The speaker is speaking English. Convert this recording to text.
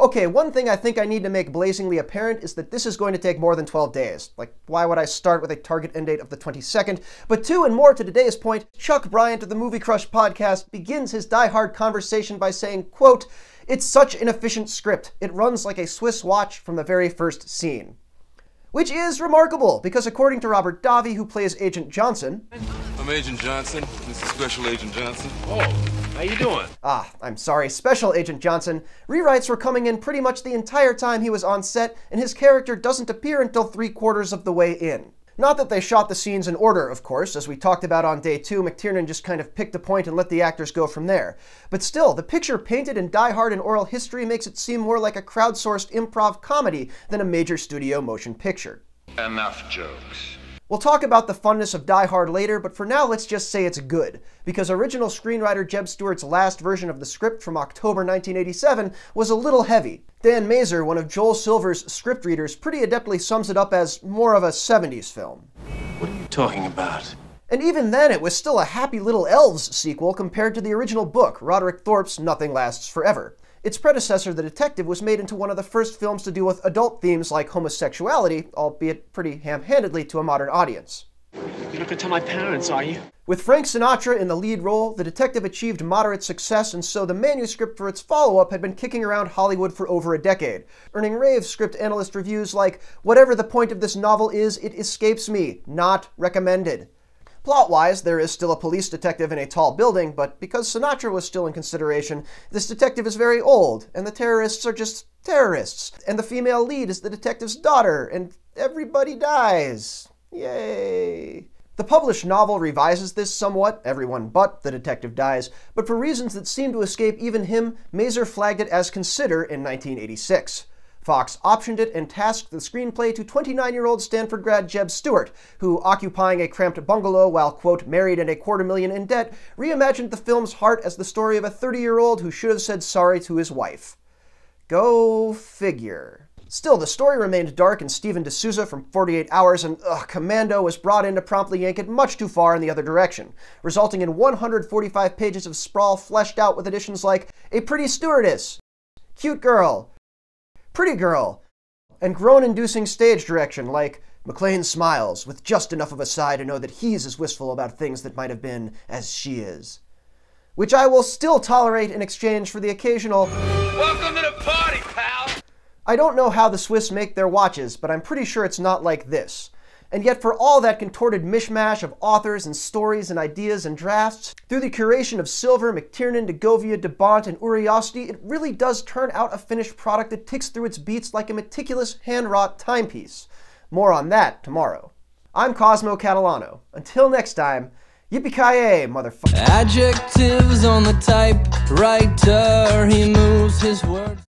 Okay, one thing I think I need to make blazingly apparent is that this is going to take more than 12 days. Like, why would I start with a target end date of the 22nd? But two, and more to today's point, Chuck Bryant of the Movie Crush podcast begins his Die Hard conversation by saying, quote, "It's such an efficient script. It runs like a Swiss watch from the very first scene." Which is remarkable, because according to Robert Davi, who plays Agent Johnson... I'm Agent Johnson. This is Special Agent Johnson. Oh, how you doing? I'm sorry, Special Agent Johnson. Rewrites were coming in pretty much the entire time he was on set, and his character doesn't appear until 3/4 of the way in. Not that they shot the scenes in order, of course. As we talked about on day 2, McTiernan just kind of picked a point and let the actors go from there. But still, the picture painted in Die Hard and oral history makes it seem more like a crowdsourced improv comedy than a major studio motion picture. Enough jokes. We'll talk about the funness of Die Hard later, but for now let's just say it's good, because original screenwriter Jeb Stuart's last version of the script from October 1987 was a little heavy. Dan Mazer, one of Joel Silver's script readers, pretty adeptly sums it up as more of a 70s film. What are you talking about? And even then, it was still a Happy Little Elves sequel compared to the original book, Roderick Thorpe's Nothing Lasts Forever. Its predecessor, The Detective, was made into one of the first films to deal with adult themes like homosexuality, albeit pretty ham-handedly to a modern audience. You're not gonna tell my parents, are you? With Frank Sinatra in the lead role, The Detective achieved moderate success, and so the manuscript for its follow-up had been kicking around Hollywood for over a decade, earning rave script analyst reviews like, "Whatever the point of this novel is, it escapes me. Not recommended." Plot-wise, there is still a police detective in a tall building, but because Sinatra was still in consideration, this detective is very old, and the terrorists are just terrorists, and the female lead is the detective's daughter, and everybody dies. Yay. The published novel revises this somewhat, everyone but the detective dies, but for reasons that seem to escape even him, Mazer flagged it as consider in 1986. Fox optioned it and tasked the screenplay to 29-year-old Stanford grad Jeb Stuart, who, occupying a cramped bungalow while, quote, married and $250,000 in debt, reimagined the film's heart as the story of a 30-year-old who should have said sorry to his wife. Go figure. Still, the story remained dark, and Steven D'Souza from 48 Hours and Commando was brought in to promptly yank it much too far in the other direction, resulting in 145 pages of sprawl fleshed out with additions like a pretty stewardess, cute girl, pretty girl, and groan-inducing stage direction like McClane smiles with just enough of a sigh to know that he's as wistful about things that might have been as she is. Which I will still tolerate in exchange for the occasional, Welcome to the party, pal! I don't know how the Swiss make their watches, but I'm pretty sure it's not like this. And yet for all that contorted mishmash of authors and stories and ideas and drafts, through the curation of Silver, McTiernan, DeGovia, DeBont, and Uriosti, it really does turn out a finished product that ticks through its beats like a meticulous, hand-wrought timepiece. More on that tomorrow. I'm Cosmo Catalano. Until next time, yippee-ki-yay, motherfucker. Adjectives on the typewriter, he moves his words.